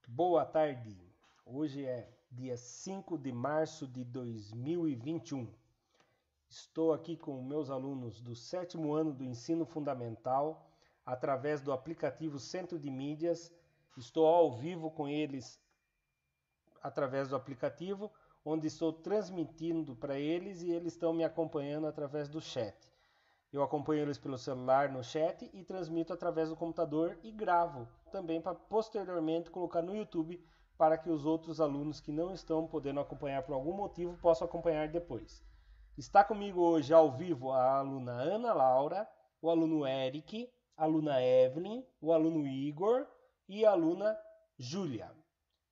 Boa tarde. Hoje é dia 5 de março de 2021. Estou aqui com meus alunos do 7º ano do ensino fundamental, através do aplicativo Centro de Mídias. Estou ao vivo com eles através do aplicativo, onde estou transmitindo para eles e eles estão me acompanhando através do chat. Eu acompanho eles pelo celular no chat e transmito através do computador e gravo também para posteriormente colocar no YouTube para que os outros alunos que não estão podendo acompanhar por algum motivo possam acompanhar depois. Está comigo hoje ao vivo a aluna Ana Laura, o aluno Eric, a aluna Evelyn, o aluno Igor e a aluna Júlia.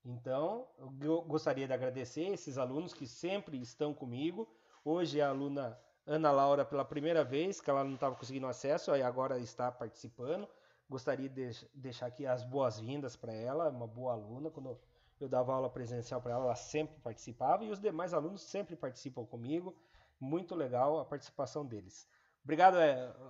Então, eu gostaria de agradecer esses alunos que sempre estão comigo. Hoje a aluna Ana Laura, pela primeira vez, que ela não estava conseguindo acesso, e agora está participando. Gostaria de deixar aqui as boas-vindas para ela, uma boa aluna. Quando eu dava aula presencial para ela, ela sempre participava, e os demais alunos sempre participam comigo. Muito legal a participação deles. Obrigado,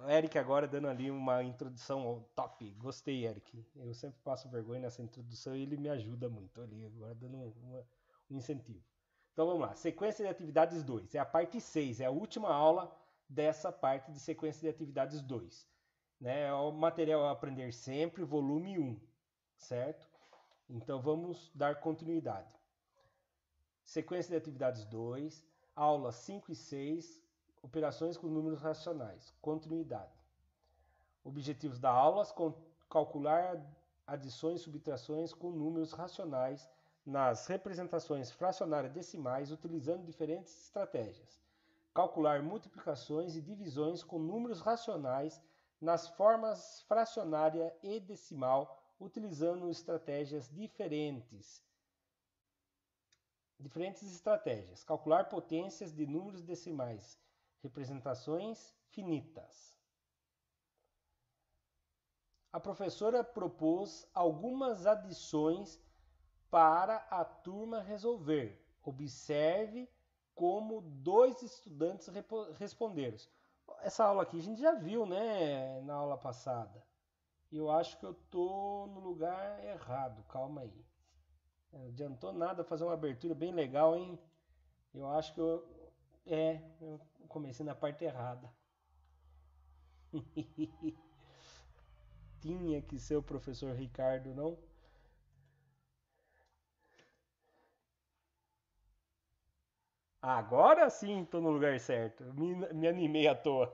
Eric, agora dando ali uma introdução top. Gostei, Eric. Eu sempre passo vergonha nessa introdução e ele me ajuda muito ali, agora dando um incentivo. Então vamos lá, sequência de atividades 2, é a parte 6, é a última aula dessa parte de sequência de atividades 2. Né? É o material a aprender sempre, volume 1, certo? Então vamos dar continuidade. Sequência de atividades 2, aulas 5 e 6, operações com números racionais, continuidade. Objetivos da aula, calcular adições e subtrações com números racionais nas representações fracionárias decimais utilizando diferentes estratégias. Calcular multiplicações e divisões com números racionais nas formas fracionária e decimal utilizando estratégias diferentes. Diferentes estratégias. Calcular potências de números decimais. Representações finitas. A professora propôs algumas adições para a turma resolver. Observe como 2 estudantes responderam. Essa aula aqui a gente já viu, né, na aula passada. Eu acho que eu tô no lugar errado. Calma aí. Não adiantou nada fazer uma abertura bem legal, hein? Eu acho que eu comecei na parte errada. Tinha que ser o professor Ricardo, não? Agora sim estou no lugar certo. Me animei à toa.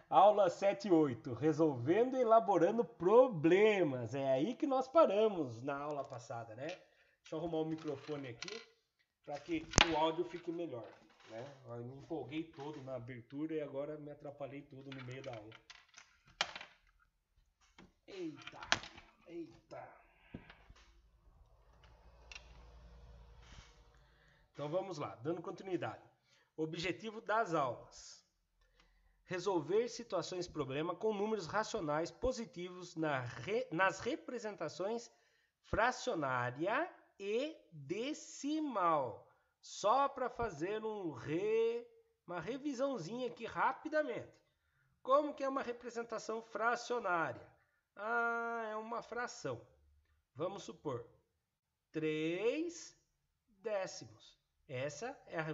Aula 7 e 8. Resolvendo e elaborando problemas. É aí que nós paramos na aula passada, né? Deixa eu arrumar o microfone aqui para que o áudio fique melhor. Né? Eu me empolguei todo na abertura e agora me atrapalhei todo no meio da aula. Eita, eita. Então vamos lá, dando continuidade. Objetivo das aulas: resolver situações problema com números racionais positivos nas representações fracionária e decimal. Só para fazer uma revisãozinha aqui rapidamente. Como que é uma representação fracionária? É uma fração. Vamos supor 3 décimos. Essa é a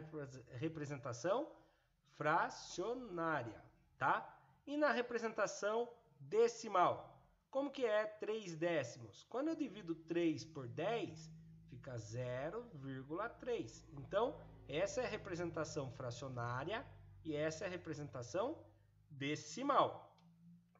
representação fracionária, tá? E na representação decimal, como que é 3 décimos? Quando eu divido 3 por 10, fica 0,3. Então, essa é a representação fracionária e essa é a representação decimal.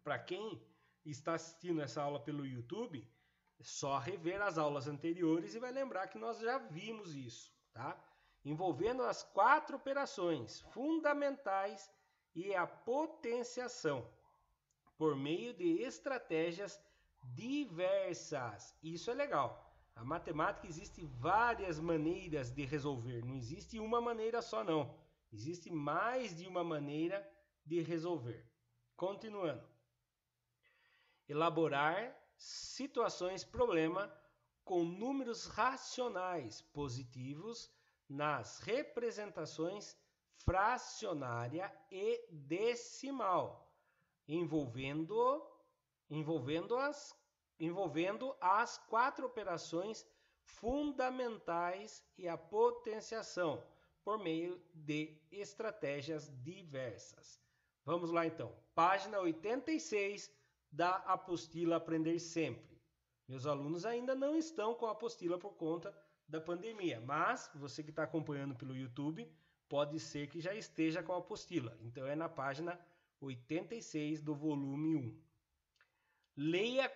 Para quem está assistindo essa aula pelo YouTube, é só rever as aulas anteriores e vai lembrar que nós já vimos isso, tá? Envolvendo as 4 operações fundamentais e a potenciação por meio de estratégias diversas. Isso é legal. A matemática existe várias maneiras de resolver, não existe uma maneira só não. Existe mais de uma maneira de resolver. Continuando. Elaborar situações problema com números racionais positivos nas representações fracionária e decimal, envolvendo-as envolvendo as 4 operações fundamentais e a potenciação por meio de estratégias diversas. Vamos lá então, página 86 da apostila Aprender Sempre. Meus alunos ainda não estão com a apostila por conta da pandemia, mas você que está acompanhando pelo YouTube, pode ser que já esteja com a apostila. Então é na página 86 do volume 1. Leia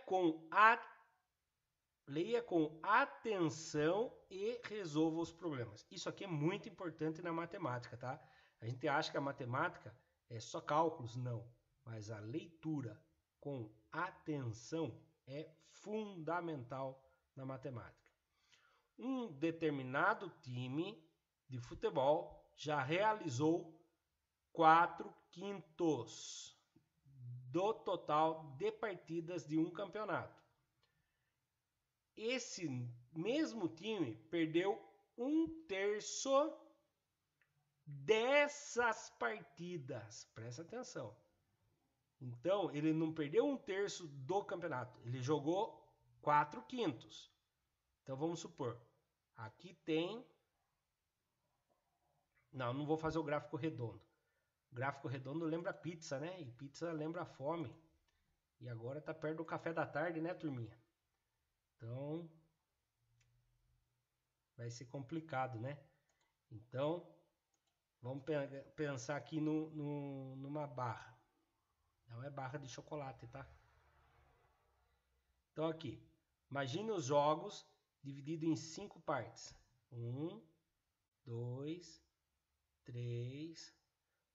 com atenção e resolva os problemas. Isso aqui é muito importante na matemática, tá? A gente acha que a matemática é só cálculos, não. Mas a leitura com atenção é fundamental na matemática. Um determinado time de futebol já realizou 4/5 do total de partidas de um campeonato. Esse mesmo time perdeu 1/3 dessas partidas. Presta atenção. Então, ele não perdeu 1/3 do campeonato. Ele jogou 4/5. Então, vamos supor. Aqui tem... Não vou fazer o gráfico redondo. O gráfico redondo lembra pizza, né? E pizza lembra fome. E agora tá perto do café da tarde, né, turminha? Então, vai ser complicado, né? Então, vamos pensar aqui numa barra. Não é barra de chocolate, tá? Então, aqui. Imagine os jogos divididos em 5 partes. 1, 2, 3...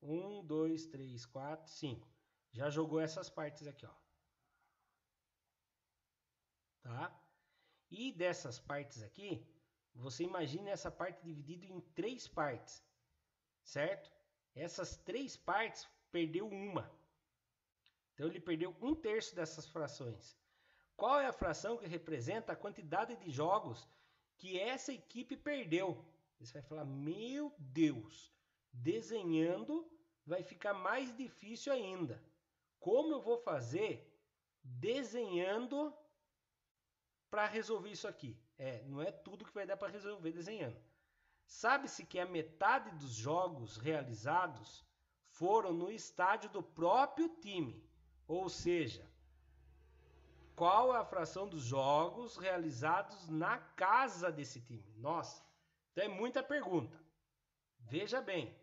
1, 2, 3, 4, 5. Já jogou essas partes aqui, ó. Tá? E dessas partes aqui, você imagina essa parte dividida em 3 partes, certo? Essas 3 partes perdeu uma. Então ele perdeu 1/3 dessas frações. Qual é a fração que representa a quantidade de jogos que essa equipe perdeu? Você vai falar, meu Deus, desenhando vai ficar mais difícil ainda. Como eu vou fazer desenhando para resolver isso aqui? Não é tudo que vai dar para resolver desenhando. Sabe-se que a metade dos jogos realizados foram no estádio do próprio time. Ou seja, qual é a fração dos jogos realizados na casa desse time? Nossa, então é muita pergunta. Veja bem.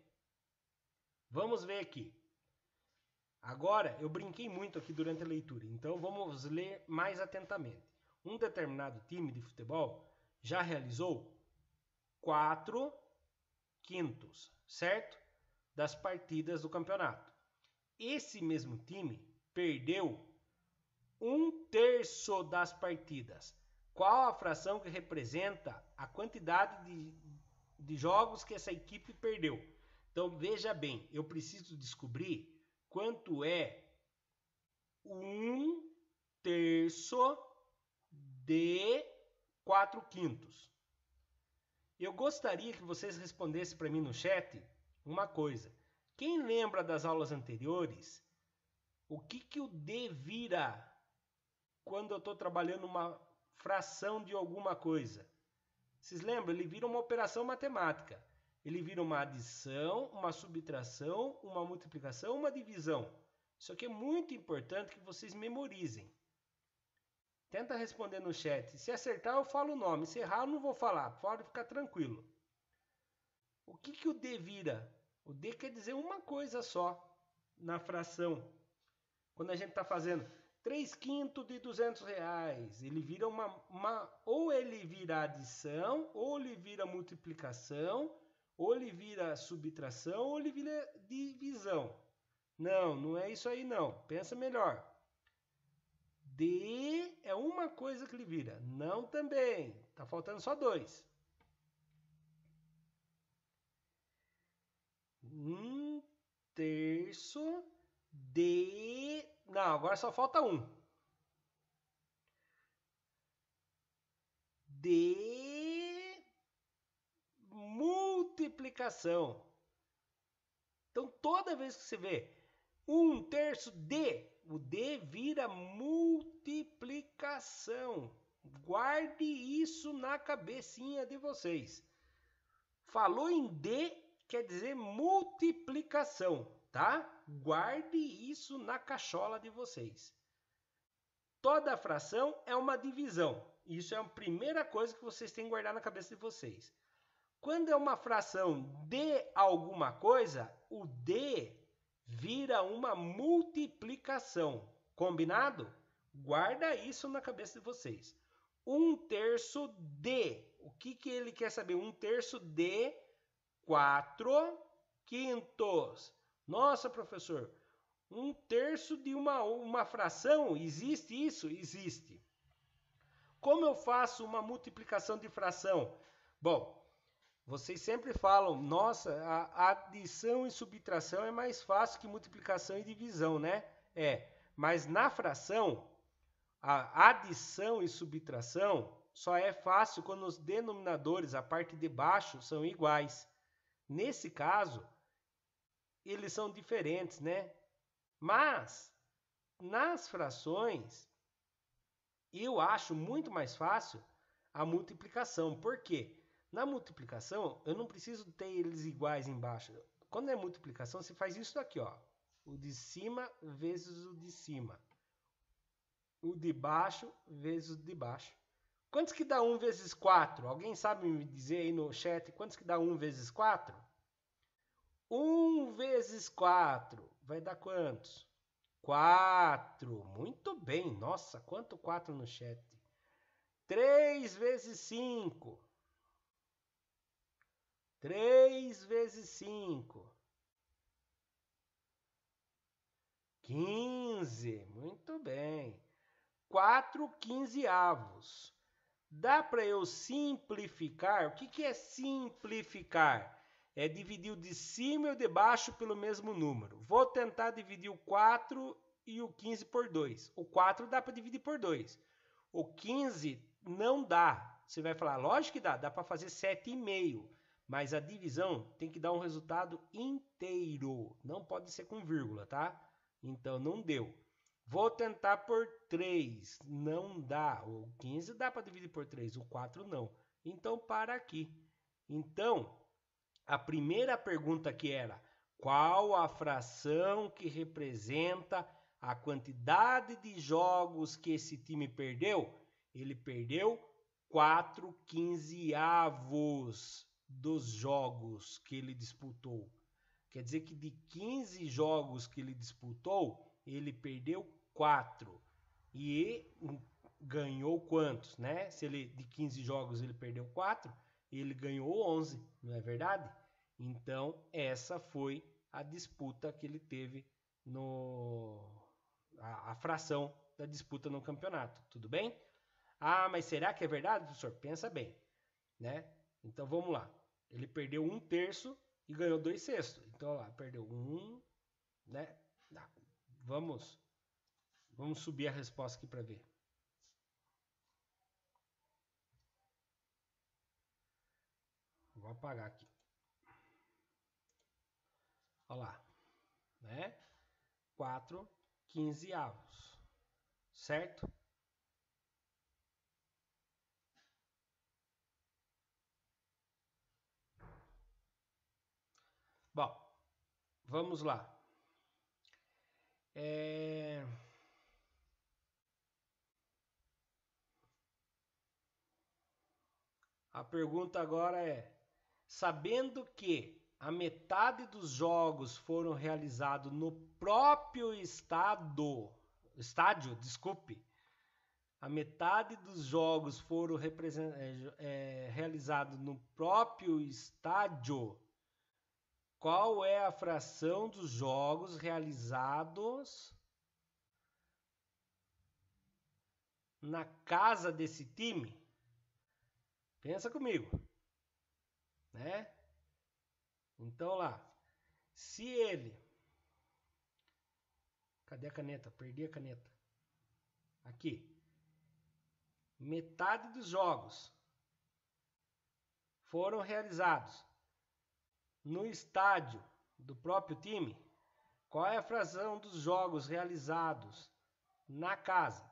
Vamos ver aqui. Agora, eu brinquei muito aqui durante a leitura, então vamos ler mais atentamente. Um determinado time de futebol já realizou 4/5, certo? Das partidas do campeonato. Esse mesmo time perdeu 1/3 das partidas. Qual a fração que representa a quantidade de jogos que essa equipe perdeu? Então, veja bem, eu preciso descobrir quanto é 1/3 de 4/5. Eu gostaria que vocês respondessem para mim no chat uma coisa. Quem lembra das aulas anteriores, o que o D vira quando eu estou trabalhando uma fração de alguma coisa? Vocês lembram? Ele vira uma operação matemática. Ele vira uma adição, uma subtração, uma multiplicação, uma divisão. Isso aqui é muito importante que vocês memorizem. Tenta responder no chat. Se acertar, eu falo o nome. Se errar, eu não vou falar. Pode ficar tranquilo. O que o D vira? O D quer dizer uma coisa só na fração. Quando a gente está fazendo 3/5 de R$200, ele vira ou ele vira adição, ou ele vira multiplicação, ou ele vira subtração, ou ele vira divisão. Não é isso aí não. Pensa melhor. D é uma coisa que ele vira. Não também. Tá faltando só 2. 1/3 de... Não, agora só falta 1. De multiplicação. Então, toda vez que você vê 1/3 de O D vira multiplicação. Guarde isso na cabecinha de vocês. Falou em D, quer dizer multiplicação, tá? Guarde isso na cachola de vocês. Toda fração é uma divisão. Isso é a primeira coisa que vocês têm que guardar na cabeça de vocês. Quando é uma fração de alguma coisa, o D vira uma multiplicação. Combinado? Guarda isso na cabeça de vocês. 1/3 de. O que ele quer saber? 1/3 de 4/5. Nossa, professor, 1/3 de uma fração? Existe isso? Existe. Como eu faço uma multiplicação de fração? Bom, vocês sempre falam, nossa, a adição e subtração é mais fácil que multiplicação e divisão, né? Mas na fração, a adição e subtração só é fácil quando os denominadores, a parte de baixo, são iguais. Nesse caso, eles são diferentes, né? Mas, nas frações, eu acho muito mais fácil a multiplicação. Por quê? Na multiplicação, eu não preciso ter eles iguais embaixo. Quando é multiplicação, você faz isso aqui, ó. O de cima vezes o de cima. O de baixo vezes o de baixo. Quantos que dá 1 vezes 4? Alguém sabe me dizer aí no chat quantos que dá 1 vezes 4? 1 vezes 4 vai dar quantos? 4. Muito bem. Nossa, quanto 4 no chat. 3 vezes 5. 3 vezes 5. 15. Muito bem. 4/15. Dá para eu simplificar? O que é simplificar? É dividir o de cima e o de baixo pelo mesmo número. Vou tentar dividir o 4 e o 15 por 2. O 4 dá para dividir por 2. O 15 não dá. Você vai falar, lógico que dá para fazer 7,5. Mas a divisão tem que dar um resultado inteiro. Não pode ser com vírgula, tá? Então não deu. Vou tentar por 3. Não dá. O 15 dá para dividir por 3. O 4 não. Então para aqui. Então, a primeira pergunta que era: qual a fração que representa a quantidade de jogos que esse time perdeu? Ele perdeu 4/15 dos jogos que ele disputou. Quer dizer que de 15 jogos que ele disputou, ele perdeu 4. E ganhou quantos, né? Se ele de 15 jogos ele perdeu 4, ele ganhou 11, não é verdade? Então, essa foi a disputa que ele teve a fração da disputa no campeonato, tudo bem? Ah, mas será que é verdade, professor? Pensa bem, né? Então, vamos lá. Ele perdeu 1/3 e ganhou 2/6. Então, lá, perdeu 1, né? Vamos subir a resposta aqui para ver. Vou apagar aqui. Olha lá, né? 4/15, certo? Bom, vamos lá. A pergunta agora é: sabendo que a metade dos jogos foram realizados no próprio estádio, a metade dos jogos foram realizados no próprio estádio, qual é a fração dos jogos realizados na casa desse time? Pensa comigo, né? Então lá, se ele... Cadê a caneta? Perdi a caneta. Aqui. Metade dos jogos foram realizados no estádio do próprio time. Qual é a fração dos jogos realizados na casa?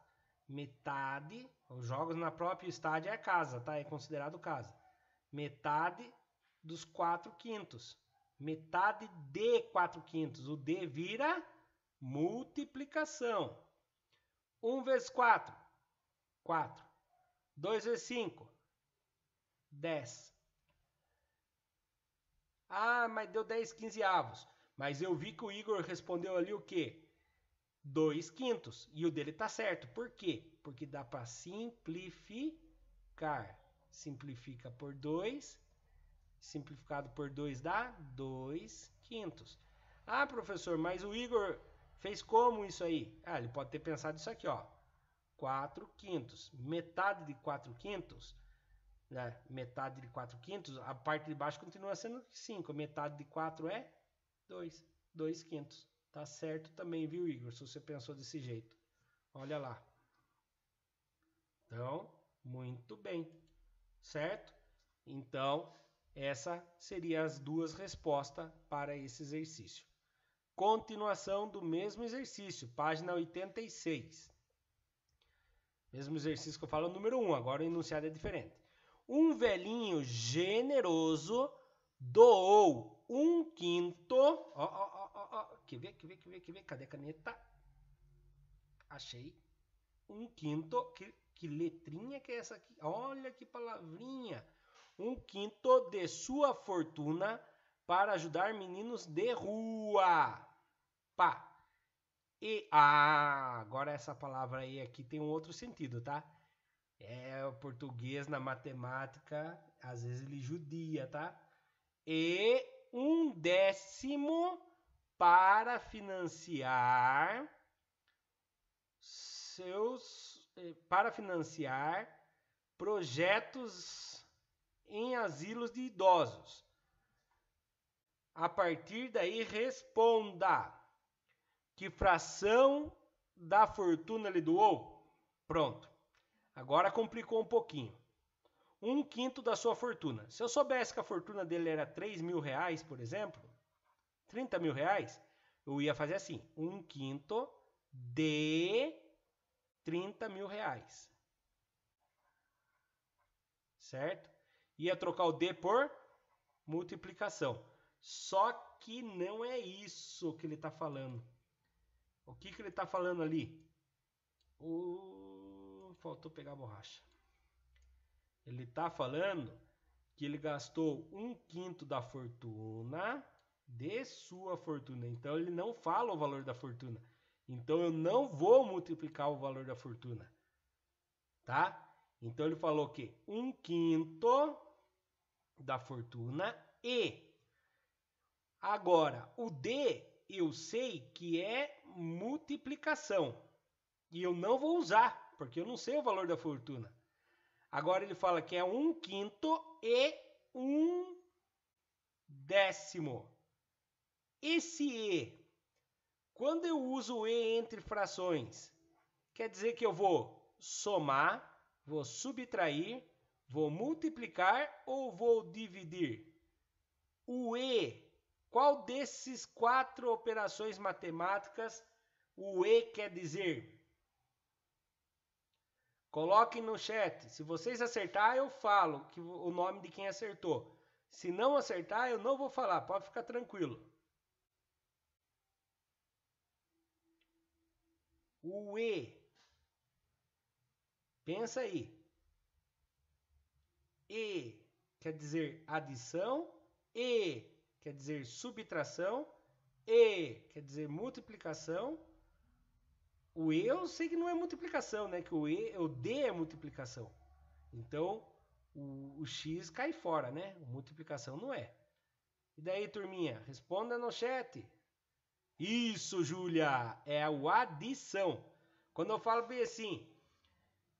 Metade, os jogos na própria estádio é casa, tá? É considerado casa. Metade dos 4/5. Metade de 4/5. O D vira multiplicação. 1 vezes 4, 4. 2 vezes 5, 10. Ah, mas deu 10/15. Mas eu vi que o Igor respondeu ali o quê? 2/5. E o dele tá certo. Por quê? Porque dá para simplificar. Simplifica por 2. Simplificado por 2 dá 2/5. Ah, professor, mas o Igor fez como isso aí? Ah, ele pode ter pensado isso aqui, ó. 4/5. Metade de 4/5, né? Metade de 4/5, a parte de baixo continua sendo 5. Metade de 4 é 2. 2/5. Tá certo também, viu, Igor? Se você pensou desse jeito. Olha lá. Então, muito bem. Certo? Então, essas seriam as duas respostas para esse exercício. Continuação do mesmo exercício, página 86. Mesmo exercício que eu falo, número 1, agora o enunciado é diferente. Um velhinho generoso doou 1/5. Quer ver? Cadê a caneta? Achei. 1/5. Que letrinha que é essa aqui? Olha que palavrinha. 1/5 de sua fortuna para ajudar meninos de rua. Pá. E agora essa palavra aí aqui tem um outro sentido, tá? O português na matemática, às vezes ele judia, tá? E 1/10 para financiar projetos em asilos de idosos. A partir daí, responda. Que fração da fortuna ele doou? Pronto. Agora complicou um pouquinho. 1/5 da sua fortuna. Se eu soubesse que a fortuna dele era 3 mil reais, por exemplo, 30 mil reais, eu ia fazer assim. 1/5 de 30 mil reais. Certo? Ia trocar o D por multiplicação. Só que não é isso que ele está falando. O que ele está falando ali? Faltou pegar a borracha. Ele está falando que ele gastou 1/5 da fortuna, de sua fortuna. Então ele não fala o valor da fortuna. Então eu não vou multiplicar o valor da fortuna. Tá? Então ele falou que 1/5 da fortuna e agora o D eu sei que é multiplicação. E eu não vou usar, porque eu não sei o valor da fortuna. Agora ele fala que é 1/5 e 1/10. Esse E, quando eu uso o E entre frações, quer dizer que eu vou somar, vou subtrair, vou multiplicar ou vou dividir? O E, qual desses 4 operações matemáticas o E quer dizer? Coloquem no chat. Se vocês acertar, eu falo o nome de quem acertou. Se não acertar, eu não vou falar. Pode ficar tranquilo. O E. Pensa aí. E quer dizer adição. E quer dizer subtração. E quer dizer multiplicação. O E eu sei que não é multiplicação, né? Que o D é multiplicação. Então, o X cai fora, né? Multiplicação não é. E daí, turminha? Responda no chat. Isso, Júlia! É o adição. Quando eu falo bem assim,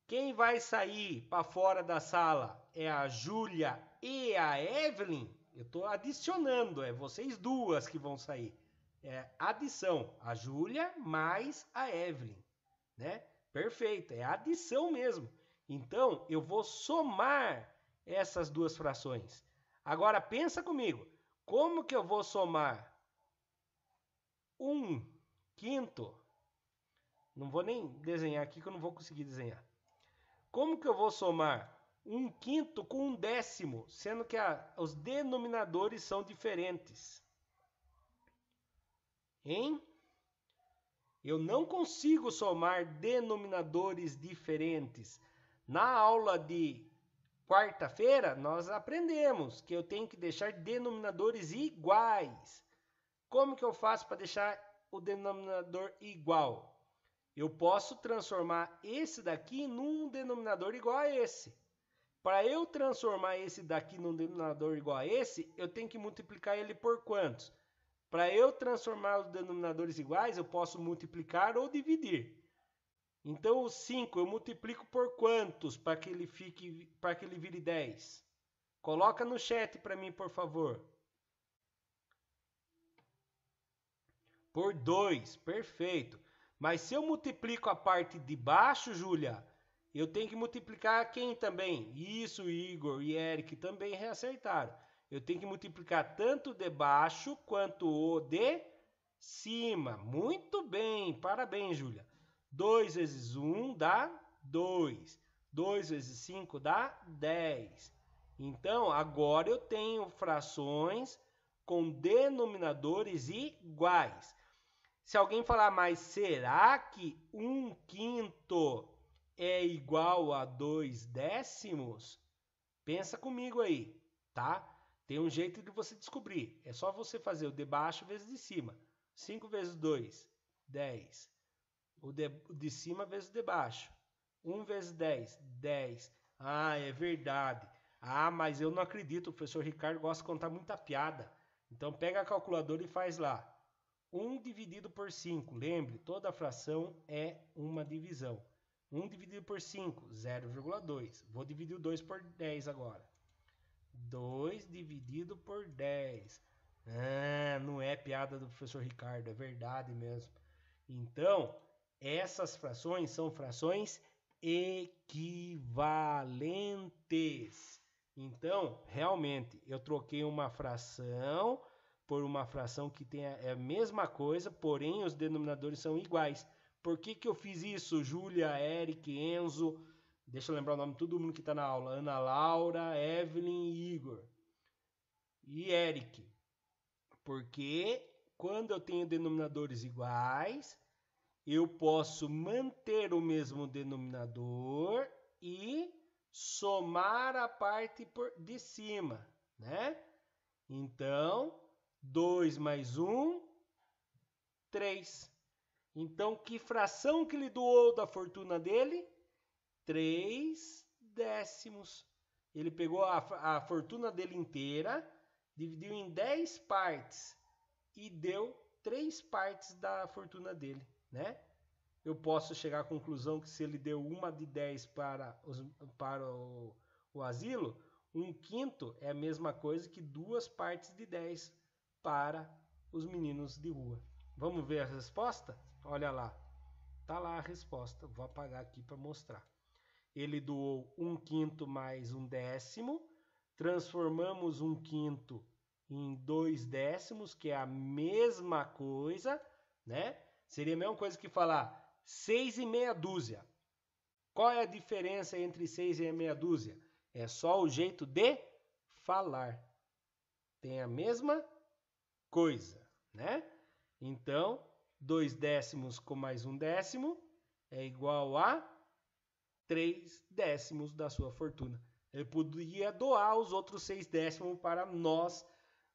quem vai sair para fora da sala é a Júlia e a Evelyn? Eu estou adicionando, é vocês duas que vão sair. É adição, a Júlia mais a Evelyn, né? Perfeito, é adição mesmo. Então, eu vou somar essas duas frações. Agora, pensa comigo, como que eu vou somar 1/5. Não vou nem desenhar aqui que eu não vou conseguir desenhar. Como que eu vou somar 1/5 com 1/10, sendo que os denominadores são diferentes? Hein? Eu não consigo somar denominadores diferentes. Na aula de quarta-feira, nós aprendemos que eu tenho que deixar denominadores iguais. Como que eu faço para deixar o denominador igual? Eu posso transformar esse daqui num denominador igual a esse. Para eu transformar esse daqui num denominador igual a esse, eu tenho que multiplicar ele por quantos? Para eu transformar os denominadores iguais, eu posso multiplicar ou dividir. Então, o 5 eu multiplico por quantos para que ele vire 10? Coloca no chat para mim, por favor. Por 2, perfeito. Mas se eu multiplico a parte de baixo, Júlia, eu tenho que multiplicar quem também? Isso, Igor e Eric também acertaram. Eu tenho que multiplicar tanto o de baixo quanto o de cima. Muito bem, parabéns, Júlia. 2 vezes 1 dá 2. 2 vezes 5 dá 10. Então, agora eu tenho frações com denominadores iguais. Se alguém falar, mas será que 1/5 é igual a 2/10? Pensa comigo aí, tá? Tem um jeito de você descobrir. É só você fazer o de baixo vezes de cima. 5 vezes 2, 10. O de cima vezes o de baixo. 1 vezes 10, 10. Ah, é verdade. Ah, mas eu não acredito. O professor Ricardo gosta de contar muita piada. Então pega a calculadora e faz lá. 1 dividido por 5. Lembre, toda fração é uma divisão. 1 dividido por 5, 0,2. Vou dividir o 2 por 10 agora. 2 dividido por 10. Ah, não é piada do professor Ricardo, é verdade mesmo. Então, essas frações são frações equivalentes. Então, realmente, eu troquei uma fração por uma fração que tem a mesma coisa, porém os denominadores são iguais. Por que eu fiz isso? Júlia, Eric, Enzo, deixa eu lembrar o nome de todo mundo que está na aula. Ana Laura, Evelyn, Igor e Eric. Porque quando eu tenho denominadores iguais, eu posso manter o mesmo denominador e somar a parte de cima, né? Então, 2 mais 1, 3. Então, que fração que ele doou da fortuna dele? 3/10. Ele pegou a fortuna dele inteira, dividiu em 10 partes e deu 3 partes da fortuna dele, né? Eu posso chegar à conclusão que se ele deu uma de 10 para o asilo, 1/5 é a mesma coisa que 2 partes de 10 para os meninos de rua. Vamos ver a resposta? Olha lá, tá lá a resposta. Vou apagar aqui para mostrar. Ele doou 1/5 mais 1/10. Transformamos 1/5 em 2/10, que é a mesma coisa, né? Seria a mesma coisa que falar 6 e meia dúzia. Qual é a diferença entre 6 e meia dúzia? É só o jeito de falar. Tem a mesma coisa, né? Então, 2/10 com mais 1/10 é igual a 3/10 da sua fortuna. Ele podia doar os outros 6/10 para nós,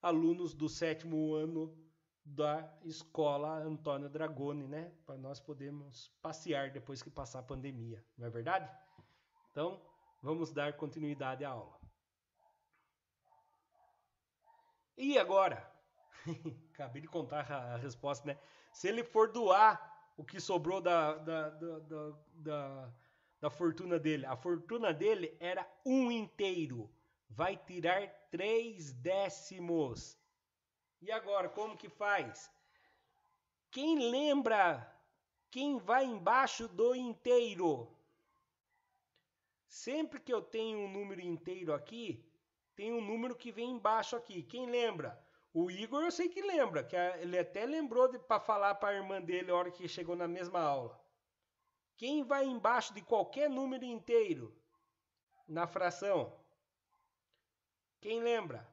alunos do 7º ano da escola Antônio Dragoni, né? Para nós podermos passear depois que passar a pandemia, não é verdade? Então, vamos dar continuidade à aula. E agora? Acabei de contar a resposta, né? Se ele for doar o que sobrou da fortuna dele, a fortuna dele era 1 inteiro, vai tirar 3/10. E agora, como que faz? Quem lembra quem vai embaixo do inteiro? Sempre que eu tenho um número inteiro aqui, tem um número que vem embaixo aqui. Quem lembra? O Igor eu sei que lembra, que ele até lembrou para falar para a irmã dele a hora que chegou na mesma aula. Quem vai embaixo de qualquer número inteiro na fração? Quem lembra?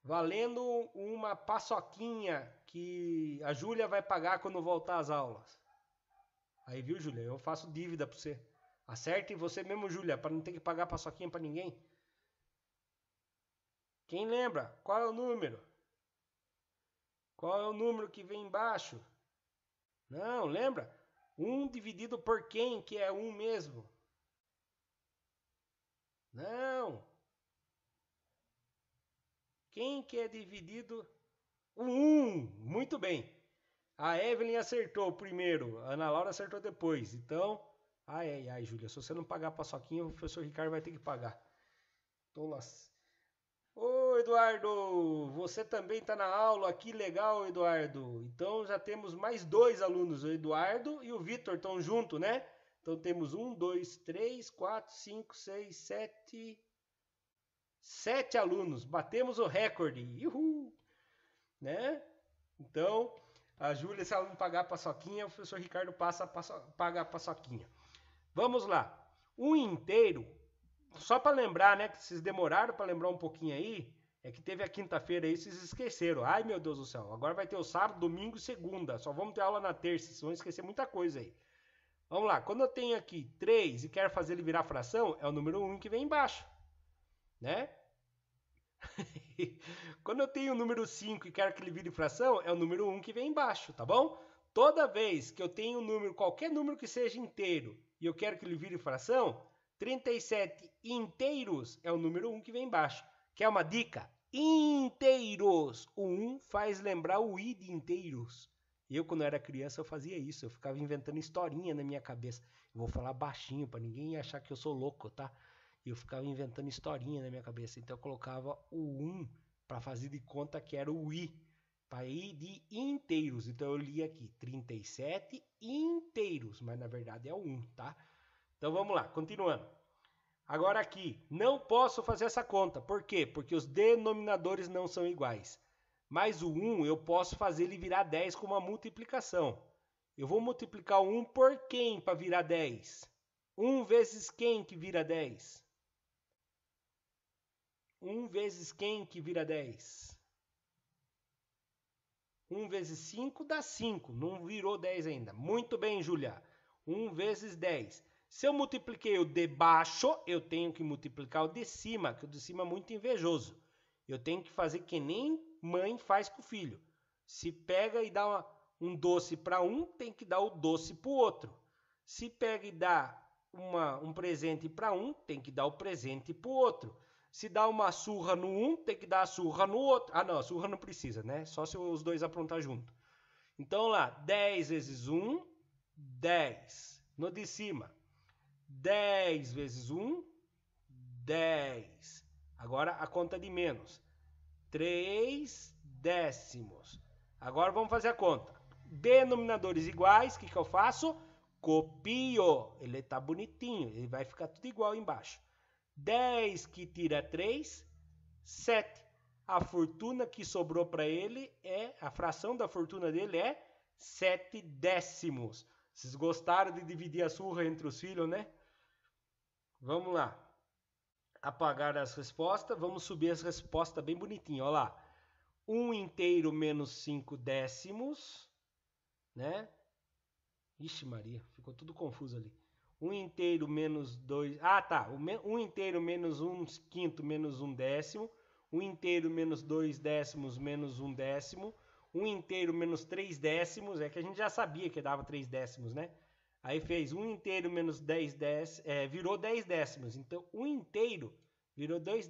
Valendo uma paçoquinha que a Júlia vai pagar quando voltar às aulas. Aí, viu, Júlia? Eu faço dívida para você. Acerte você mesmo, Júlia, para não ter que pagar paçoquinha para ninguém. Quem lembra? Qual é o número? Qual é o número que vem embaixo? Não, lembra? 1 dividido por quem, que é 1 mesmo? Não. Quem que é dividido? O 1. Muito bem. A Evelyn acertou primeiro, a Ana Laura acertou depois. Então, ai, Júlia, se você não pagar a paçoquinha, o professor Ricardo vai ter que pagar. Tolas. Ô, Eduardo, você também está na aula, que legal, Eduardo. Então já temos mais 2 alunos, o Eduardo e o Vitor estão juntos, né? Então temos 1, 2, 3, 4, 5, 6, 7... 7 alunos, batemos o recorde. Uhul! Né? Então, a Júlia, se ela não pagar a paçoquinha, o professor Ricardo paga a paçoquinha. Vamos lá. Um inteiro, só para lembrar, né, que vocês demoraram para lembrar um pouquinho aí, é que teve a quinta-feira aí, vocês esqueceram. Ai, meu Deus do céu, agora vai ter o sábado, domingo e segunda. Só vamos ter aula na terça, vocês vão esquecer muita coisa aí. Vamos lá, quando eu tenho aqui 3 e quero fazer ele virar fração, é o número 1 que vem embaixo, né? Quando eu tenho o número 5 e quero que ele vire fração, é o número 1 que vem embaixo, tá bom? Toda vez que eu tenho um número, qualquer número que seja inteiro, e eu quero que ele vire fração, 37 inteiros é o número 1 que vem embaixo. Quer uma dica? Inteiros. O 1 faz lembrar o i de inteiros. Eu, quando era criança, eu fazia isso. Eu ficava inventando historinha na minha cabeça. Eu vou falar baixinho para ninguém achar que eu sou louco, tá? E eu ficava inventando historinha na minha cabeça. Então eu colocava o 1 para fazer de conta que era o i. Para ir de inteiros. Então eu li aqui 37 inteiros. Mas na verdade é o 1, tá? Então vamos lá, continuando. Agora aqui, não posso fazer essa conta. Por quê? Porque os denominadores não são iguais. Mas o 1 eu posso fazer ele virar 10 com uma multiplicação. Eu vou multiplicar o 1 por quem para virar 10? 1 vezes quem que vira 10? 1 vezes quem que vira 10? 1 vezes 5 dá 5. Não virou 10 ainda. Muito bem, Júlia. 1 vezes 10. Se eu multipliquei o de baixo, eu tenho que multiplicar o de cima, que o de cima é muito invejoso. Eu tenho que fazer que nem mãe faz com o filho. Se pega e dá um doce para um, tem que dar o doce para o outro. Se pega e dá um presente para um, tem que dar o presente para o outro. Se dá uma surra no um, tem que dar a surra no outro. Ah, não, a surra não precisa, né? Só se os dois aprontar junto. Então lá, 10 vezes 1, 10. No de cima, 10 vezes 1, 10. Agora a conta de menos. 3 décimos. Agora vamos fazer a conta. Denominadores iguais, o que eu faço? Copio. Ele está bonitinho, ele vai ficar tudo igual embaixo. 10 que tira 3, 7. A fortuna que sobrou para ele a fração da fortuna dele é 7 décimos. Vocês gostaram de dividir a surra entre os filhos, né? Vamos lá. Apagar as respostas. Vamos subir as respostas bem bonitinho. Olha lá. 1 inteiro menos 5 décimos. Né? Ixi Maria, ficou tudo confuso ali. 1 inteiro menos 2... Ah, tá. 1 inteiro menos 1 quinto menos 1 décimo. 1 inteiro menos 2 décimos menos 1 décimo. 1 inteiro menos 3 décimos. É que a gente já sabia que dava 3 décimos, né? Aí fez 1 inteiro menos 10 décimos. Virou 10 décimos. Então, 1 inteiro virou 10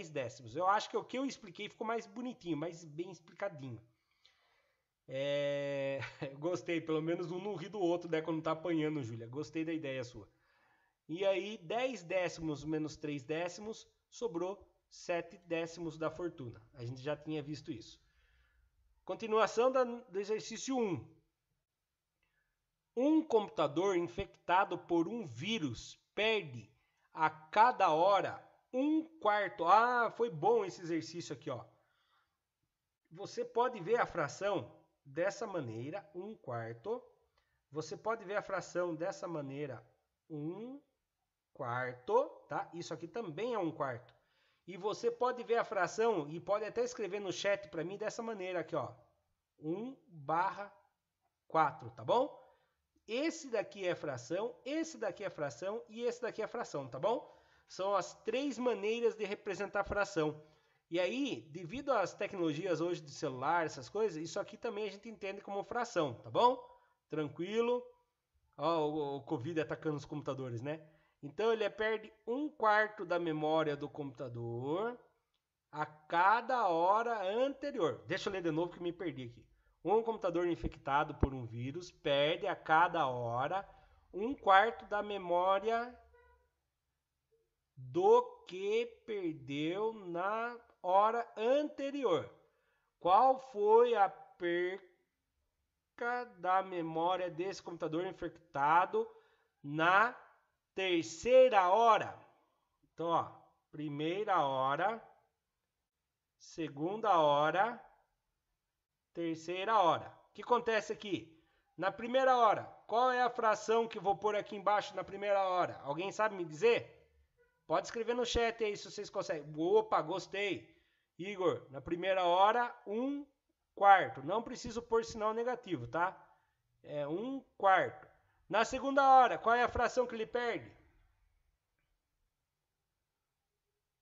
décimos. Eu acho que o que eu expliquei ficou mais bonitinho, mais bem explicadinho. Gostei, pelo menos um não ri do outro, né, quando tá apanhando, Júlia. Gostei da ideia sua. E aí, 10 décimos menos 3 décimos, sobrou 7 décimos da fortuna. A gente já tinha visto isso. Continuação do exercício 1. Um computador infectado por um vírus perde a cada hora 1/4. Ah, foi bom esse exercício aqui, ó. você pode ver a fração dessa maneira, 1/4. Você pode ver a fração dessa maneira, 1/4, tá? Isso aqui também é 1/4. E você pode ver a fração, e pode até escrever no chat para mim dessa maneira aqui, ó. 1/4, tá bom? Esse daqui é fração, esse daqui é fração e esse daqui é fração, tá bom? São as 3 maneiras de representar fração. E aí, devido às tecnologias hoje de celular, essas coisas, isso aqui também a gente entende como fração, tá bom? Tranquilo. Ó, o Covid atacando os computadores, né? Então ele perde 1/4 da memória do computador a cada hora anterior. Deixa eu ler de novo que me perdi aqui. Um computador infectado por um vírus perde a cada hora 1/4 da memória do que perdeu na hora anterior. Qual foi a perca da memória desse computador infectado na terceira hora? Então, ó, primeira hora, segunda hora, terceira hora. O que acontece aqui? Na primeira hora, qual é a fração que eu vou pôr aqui embaixo na primeira hora? Alguém sabe me dizer? Pode escrever no chat aí se vocês conseguem. Opa, gostei. Igor, na primeira hora, 1/4. Não preciso pôr sinal negativo, tá? É 1/4. Na segunda hora, qual é a fração que ele perde?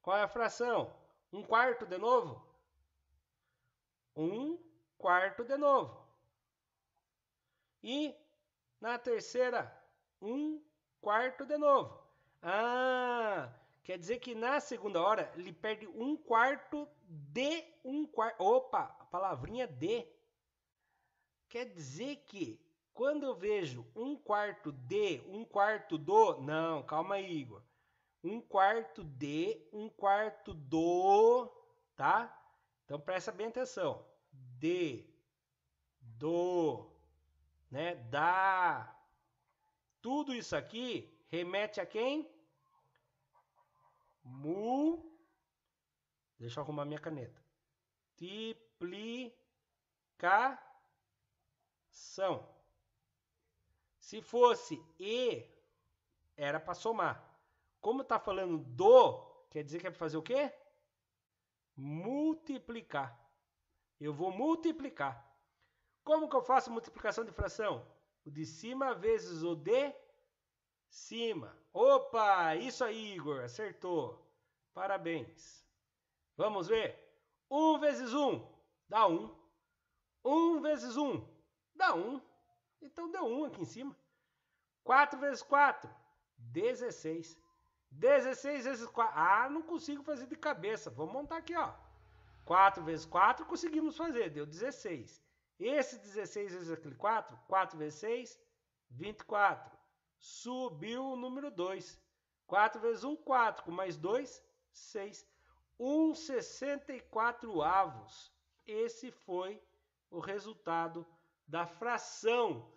Qual é a fração? 1/4 de novo? 1/4 de novo. E na terceira, 1/4 de novo. Ah, quer dizer que na segunda hora ele perde 1/4 de 1/4. Opa, a palavrinha de. Quer dizer que quando eu vejo 1/4 de, 1/4 do. Não, calma aí, Igor. 1/4 de, 1/4 do, tá? Então presta bem atenção. De, do, né? Da. Tudo isso aqui remete a quem? Deixa eu arrumar minha caneta. Multiplicação. Se fosse e, era para somar. Como está falando do, quer dizer que é para fazer o quê? Multiplicar. Eu vou multiplicar. Como que eu faço multiplicação de fração? O de cima vezes o de cima. Opa, isso aí, Igor, acertou. Parabéns. Vamos ver. 1 vezes 1 dá 1. 1 vezes 1 dá 1. Então deu 1 aqui em cima. 4 vezes 4, 16. 16 vezes 4. Ah, não consigo fazer de cabeça. Vamos montar aqui, ó. 4 vezes 4 conseguimos fazer, deu 16. Esse 16 vezes aquele 4, 4 vezes 6, 24. Subiu o número 2. 4 vezes 1, 4. Com mais 2, 6. 1/64. Esse foi o resultado da fração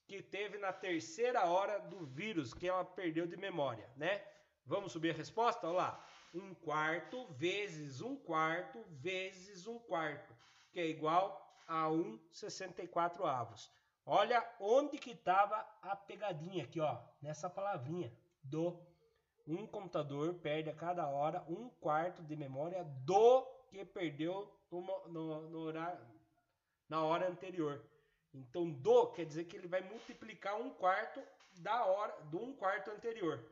que teve na terceira hora do vírus que ela perdeu de memória, né? Vamos subir a resposta? Olha lá. 1/4 vezes 1/4 vezes 1/4, que é igual a 1/64. Olha onde que estava a pegadinha aqui, ó, nessa palavrinha do. Um computador perde a cada hora 1/4 de memória do que perdeu na hora anterior. Então, do quer dizer que ele vai multiplicar 1/4 da hora do 1/4 anterior.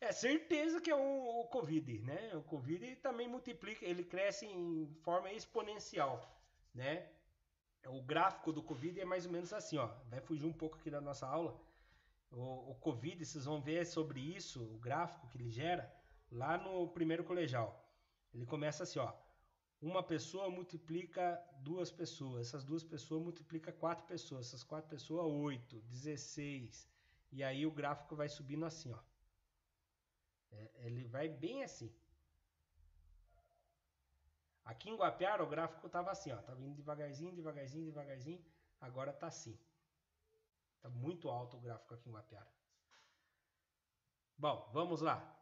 É certeza que é o Covid, né? O Covid também multiplica, ele cresce em forma exponencial, né? O gráfico do Covid é mais ou menos assim, ó. Vai fugir um pouco aqui da nossa aula. O Covid, vocês vão ver sobre isso, o gráfico que ele gera, lá no primeiro colegial. Ele começa assim, ó. Uma pessoa multiplica 2 pessoas. Essas 2 pessoas multiplicam 4 pessoas. Essas 4 pessoas, 8, 16. E aí o gráfico vai subindo assim, ó. Ele vai bem assim. Aqui em Guapiara o gráfico estava assim, ó. Tava indo devagarzinho, devagarzinho, devagarzinho. Agora tá assim. Tá muito alto o gráfico aqui em Guapiara. Bom, vamos lá.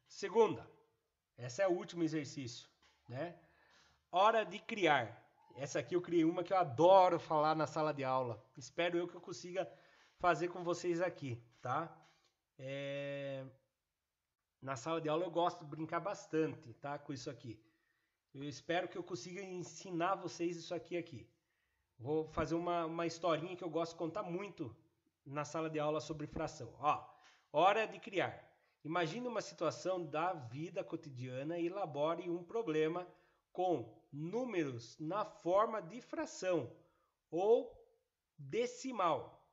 Segunda. Esse é o último exercício, né? hora de criar. Essa aqui eu criei uma que eu adoro falar na sala de aula. Espero eu que eu consiga fazer com vocês aqui, tá? Na sala de aula eu gosto de brincar bastante, tá? Com isso aqui. Eu espero que eu consiga ensinar vocês isso aqui. Vou fazer uma historinha que eu gosto de contar muito na sala de aula sobre fração. Ó, hora de criar. Imagine uma situação da vida cotidiana e elabore um problema com números na forma de fração ou decimal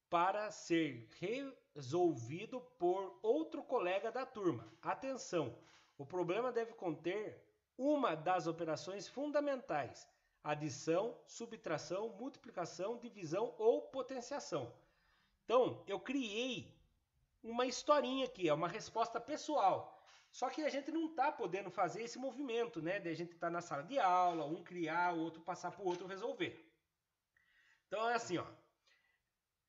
para ser resolvido por outro colega da turma. Atenção, o problema deve conter uma das operações fundamentais: adição, subtração, multiplicação, divisão ou potenciação. Então, eu criei uma historinha aqui, é uma resposta pessoal. Só que a gente não está podendo fazer esse movimento, né? De a gente estar na sala de aula, um criar, o outro passar para o outro resolver. Então é assim, ó.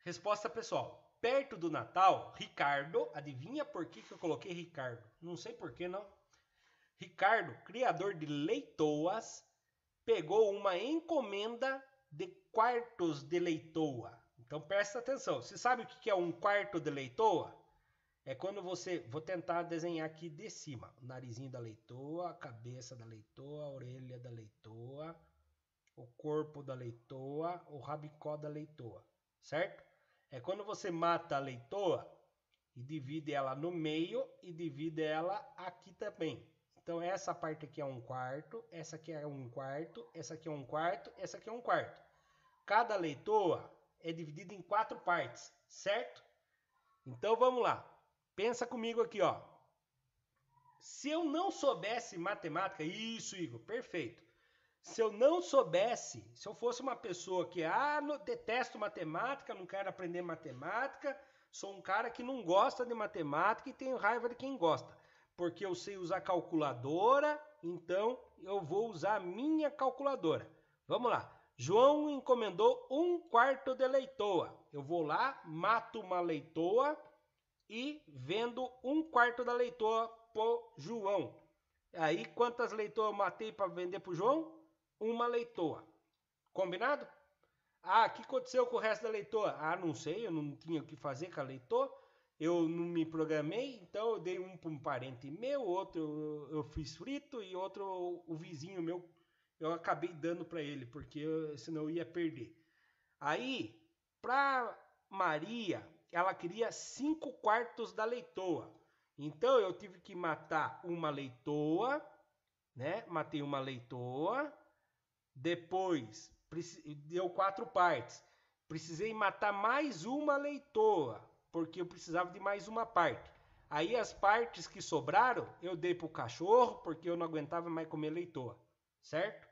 Resposta pessoal. Perto do Natal, Ricardo, adivinha por que eu coloquei Ricardo? Não sei por que não. Ricardo, criador de leitoas, pegou uma encomenda de quartos de leitoa. Então presta atenção. Você sabe o que é um quarto de leitoa? É quando você... Vou tentar desenhar aqui de cima. O narizinho da leitoa, a cabeça da leitoa, a orelha da leitoa, o corpo da leitoa, o rabicó da leitoa. Certo? É quando você mata a leitoa e divide ela no meio e divide ela aqui também. Então essa parte aqui é um quarto, essa aqui é um quarto, essa aqui é um quarto, essa aqui é um quarto. Cada leitoa é dividida em 4 partes, certo? Então vamos lá. Pensa comigo aqui, ó. Se eu não soubesse matemática, isso, Igor, perfeito. Se eu não soubesse, se eu fosse uma pessoa que, detesto matemática, não quero aprender matemática, sou um cara que não gosta de matemática e tenho raiva de quem gosta, porque eu sei usar calculadora, então eu vou usar a minha calculadora. Vamos lá. João encomendou um quarto de leitoa. Eu vou lá, mato uma leitoa e vendo um quarto da leitoa pro João. Aí quantas leitoas eu matei para vender pro João? Uma leitoa. Combinado? O que aconteceu com o resto da leitoa? Não sei, eu não tinha o que fazer com a leitoa. Eu não me programei, então eu dei um para um parente meu, outro eu fiz frito e outro o vizinho meu eu acabei dando para ele, porque senão eu ia perder. Aí, para Maria, ela queria 5 quartos da leitoa. Então eu tive que matar uma leitoa, né? Matei uma leitoa. Depois deu 4 partes. Precisei matar mais uma leitoa, porque eu precisava de mais uma parte. Aí as partes que sobraram, eu dei pro cachorro, porque eu não aguentava mais comer leitoa, certo?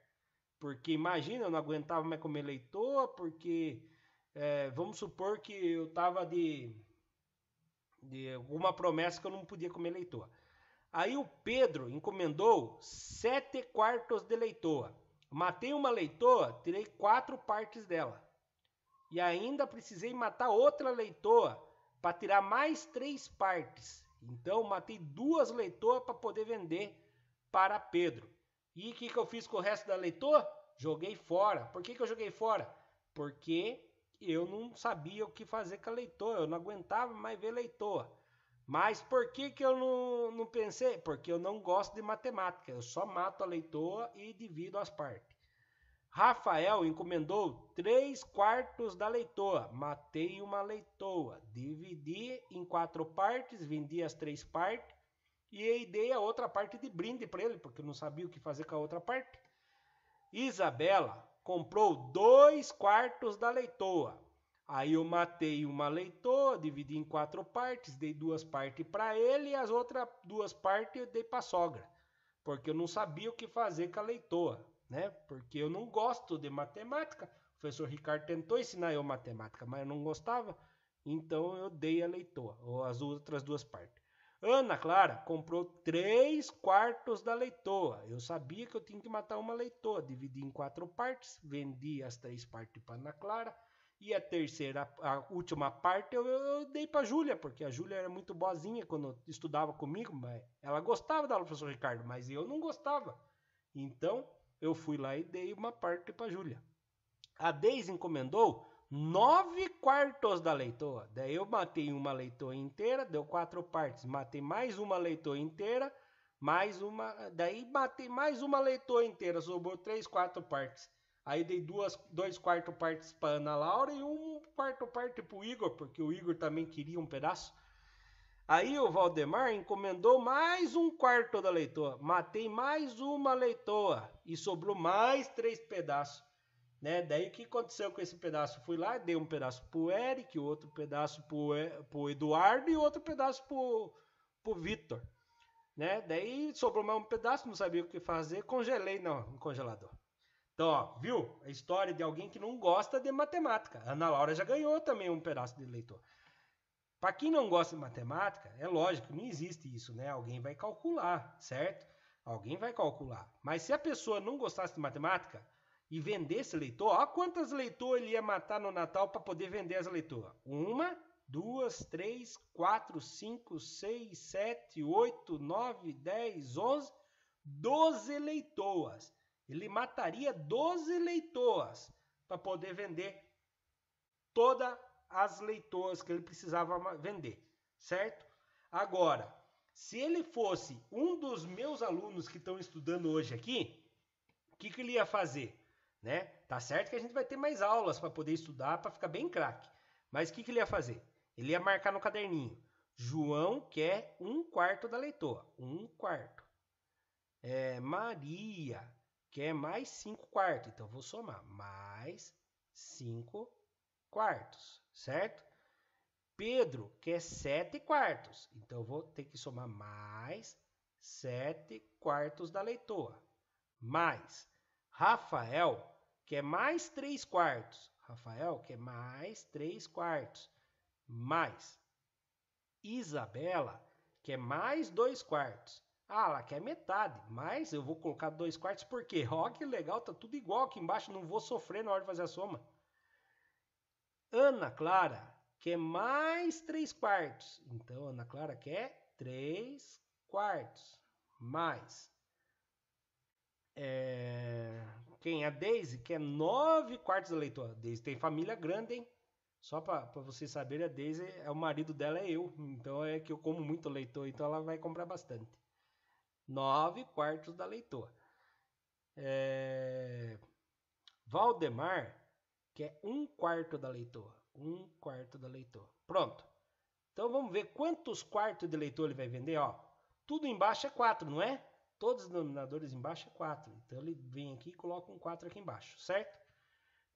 Porque imagina, eu não aguentava mais comer leitoa, porque vamos supor que eu tava de alguma promessa que eu não podia comer leitoa. Aí o Pedro encomendou 7 quartos de leitoa. Matei uma leitoa, tirei 4 partes dela. E ainda precisei matar outra leitoa para tirar mais 3 partes. Então matei 2 leitoas para poder vender para Pedro. E o que eu fiz com o resto da leitoa? Joguei fora. Por que eu joguei fora? Porque eu não sabia o que fazer com a leitoa. Eu não aguentava mais ver leitoa. Mas por que eu não pensei? Porque eu não gosto de matemática. Eu só mato a leitoa e divido as partes. Rafael encomendou 3 quartos da leitoa. Matei uma leitoa. Dividi em 4 partes, vendi as 3 partes. E aí dei a outra parte de brinde para ele, porque eu não sabia o que fazer com a outra parte. Isabela comprou 2 quartos da leitoa. Aí eu matei uma leitoa, dividi em 4 partes, dei 2 partes para ele e as outras 2 partes eu dei para a sogra. Porque eu não sabia o que fazer com a leitoa, né? Porque eu não gosto de matemática. O professor Ricardo tentou ensinar eu matemática, mas eu não gostava. Então eu dei a leitoa, ou as outras 2 partes. Ana Clara comprou 3 quartos da leitoa. Eu sabia que eu tinha que matar uma leitoa. Dividi em 4 partes, vendi as 3 partes para Ana Clara. E a última parte eu dei para a Júlia, porque a Júlia era muito boazinha quando estudava comigo. Mas ela gostava da aula do professor Ricardo, mas eu não gostava. Então eu fui lá e dei uma parte para a Júlia. A Deise encomendou 9 quartos da leitoa. Daí eu matei uma leitoa inteira, deu 4 partes. Matei mais uma leitoa inteira, mais uma... Daí matei mais uma leitoa inteira, sobrou 3 quartos partes. Aí dei 2 quartos partes para Ana Laura e 1 quarto parte para o Igor, porque o Igor também queria um pedaço. Aí o Valdemar encomendou mais 1 quarto da leitoa. Matei mais uma leitoa e sobrou mais 3 pedaços. Né? Daí o que aconteceu com esse pedaço? Fui lá, dei um pedaço pro Eric, outro pedaço pro Eduardo e outro pedaço pro Vitor. Né? Daí sobrou mais um pedaço, não sabia o que fazer, congelei no congelador. Então, ó, viu? A história de alguém que não gosta de matemática. A Ana Laura já ganhou também um pedaço de leitor. Para quem não gosta de matemática, é lógico, não existe isso, né? Alguém vai calcular, certo? Alguém vai calcular. Mas se a pessoa não gostasse de matemática e vendesse leitor, olha quantas leitoas ele ia matar no Natal para poder vender as leitoas. 1, 2, 3, 4, 5, 6, 7, 8, 9, 10, 11, 12 leitoas. Ele mataria 12 leitoas para poder vender todas as leitoas que ele precisava vender, certo? Agora, se ele fosse um dos meus alunos que estão estudando hoje aqui, o que ele ia fazer? Né? Tá certo que a gente vai ter mais aulas para poder estudar, para ficar bem craque. Mas o que ele ia fazer? Ele ia marcar no caderninho. João quer 1 quarto da leitoa. 1 quarto. Maria quer mais 5 quartos. Então, vou somar. Mais 5 quartos. Certo? Pedro quer 7 quartos. Então, eu vou ter que somar mais 7 quartos da leitoa. Mais Rafael quer mais 3 quartos. Rafael quer mais 3 quartos. Mais Isabela quer mais 2 quartos. Ah, ela quer metade, mas eu vou colocar 2 quartos porque, ó, que legal, tá tudo igual aqui embaixo, não vou sofrer na hora de fazer a soma. Ana Clara quer mais 3 quartos. Então, Ana Clara quer 3 quartos. Mais. Quem? A Deise quer 9 quartos da leitoa. A Deise tem família grande, hein? Só para vocês saberem, a Deise, o marido dela é eu. Então é que eu como muito leitoa, então ela vai comprar bastante. 9 quartos da leitoa. Valdemar quer 1 quarto da leitoa. 1 quarto da leitoa. Pronto. Então vamos ver quantos quartos de leitoa ele vai vender. Ó, tudo embaixo é 4, não é? Todos os denominadores embaixo é 4. Então ele vem aqui e coloca um 4 aqui embaixo, certo?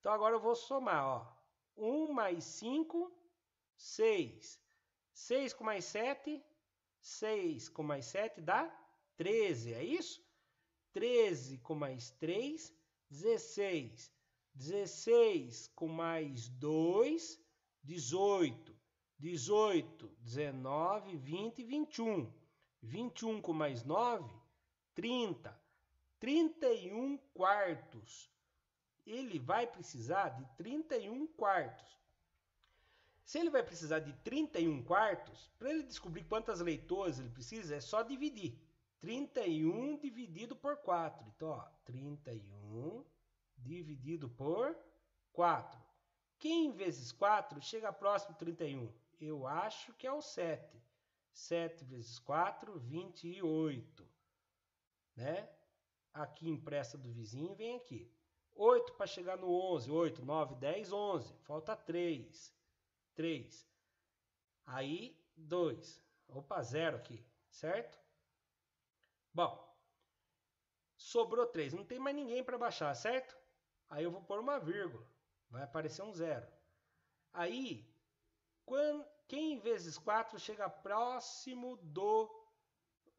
Então agora eu vou somar, ó. 1 mais 5, 6. 6 com mais 7, 6 com mais 7 dá 13, é isso? 13 com mais 3, 16. 16 com mais 2, 18. 18, 19, 20 e 21. 21 com mais 9, 30. 31 quartos. Ele vai precisar de 31 quartos. Se ele vai precisar de 31 quartos, para ele descobrir quantas leitoas ele precisa, é só dividir. 31 dividido por 4. Então, ó, 31 dividido por 4. Quem vezes 4 chega próximo de 31? Eu acho que é o 7. 7 vezes 4, 28. Né? Aqui empresta do vizinho, vem aqui. 8 para chegar no 11. 8, 9, 10, 11. Falta 3. 3. Aí, 2. Opa, 0 aqui, certo? Bom, sobrou 3. Não tem mais ninguém para baixar, certo? Aí eu vou pôr uma vírgula. Vai aparecer um 0. Aí, quem vezes 4 chega próximo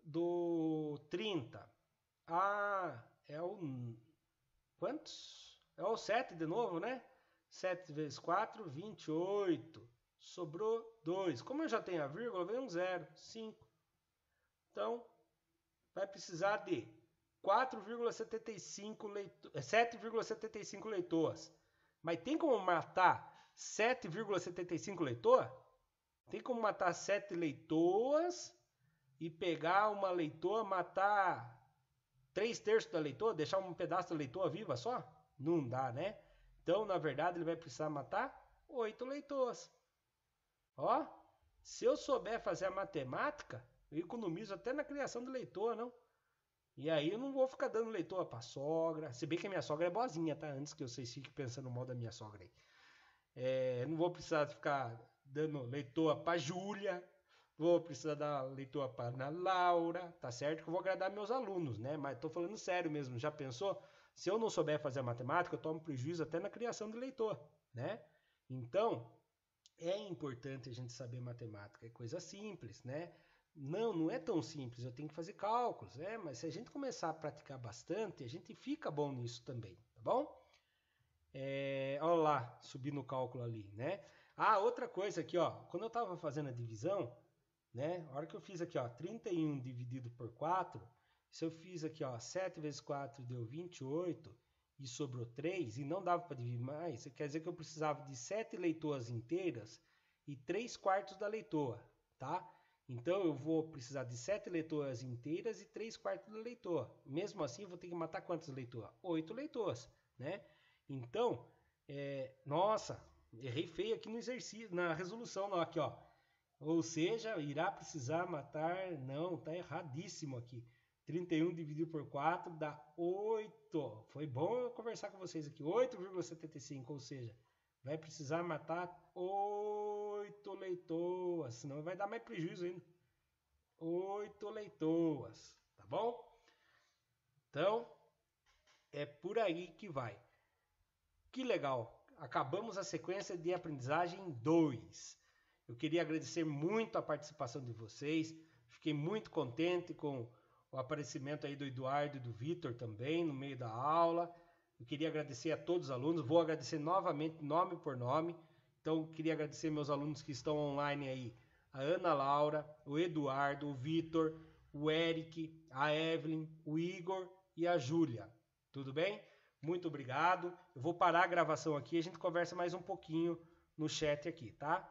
do 30? Ah, é o... Quantos? É o 7 de novo, né? 7 vezes 4, 28. Sobrou 2. Como eu já tenho a vírgula, vem um 0. 5. Então, vai precisar de 7,75 leitoas. Mas tem como matar 7,75 leitoa? Tem como matar 7 leitoas e pegar uma leitoa, matar 3/3 da leitoa, deixar um pedaço da leitoa viva só? Não dá, né? Então, na verdade, ele vai precisar matar 8 leitoas. Ó, se eu souber fazer a matemática, eu economizo até na criação de leitoa, não? E aí eu não vou ficar dando leitoa pra sogra. Se bem que a minha sogra é boazinha, tá? Antes que vocês fiquem pensando mal da minha sogra aí. Não vou precisar ficar dando leitoa pra Júlia. Vou precisar dar leitoa pra Ana Laura. Tá certo que eu vou agradar meus alunos, né? Mas tô falando sério mesmo. Já pensou? Se eu não souber fazer a matemática, eu tomo prejuízo até na criação de leitoa, né? Então, é importante a gente saber matemática. É coisa simples, né? Não é tão simples, eu tenho que fazer cálculos, né? Mas se a gente começar a praticar bastante, a gente fica bom nisso também, tá bom? Olha lá, subindo o cálculo ali, né? Ah, outra coisa aqui, ó. Quando eu estava fazendo a divisão, né? A hora que eu fiz aqui, ó, 31 dividido por 4, se eu fiz aqui, ó, 7 vezes 4 deu 28 e sobrou 3 e não dava para dividir mais, quer dizer que eu precisava de 7 leitoas inteiras e 3/4 da leitoa, tá? Então eu vou precisar de 7 leitoas inteiras e 3/4 da leitoa. Mesmo assim, eu vou ter que matar quantas leitoas? 8 leitoas, né? Então, nossa, errei feio aqui no exercício, na resolução, não, aqui, ó. Ou seja, irá precisar matar, não, tá erradíssimo aqui. 31 dividido por 4 dá 8. Foi bom eu conversar com vocês aqui, 8,75, ou seja, vai precisar matar 8 leitoas, senão vai dar mais prejuízo ainda. 8 leitoas, tá bom? Então, é por aí que vai. Que legal! Acabamos a sequência de aprendizagem 2. Eu queria agradecer muito a participação de vocês. Fiquei muito contente com o aparecimento aí do Eduardo e do Vitor também no meio da aula. Eu queria agradecer a todos os alunos. Vou agradecer novamente, nome por nome. Então, queria agradecer meus alunos que estão online aí. A Ana Laura, o Eduardo, o Vitor, o Eric, a Evelyn, o Igor e a Júlia. Tudo bem? Muito obrigado. Eu vou parar a gravação aqui e a gente conversa mais um pouquinho no chat aqui, tá?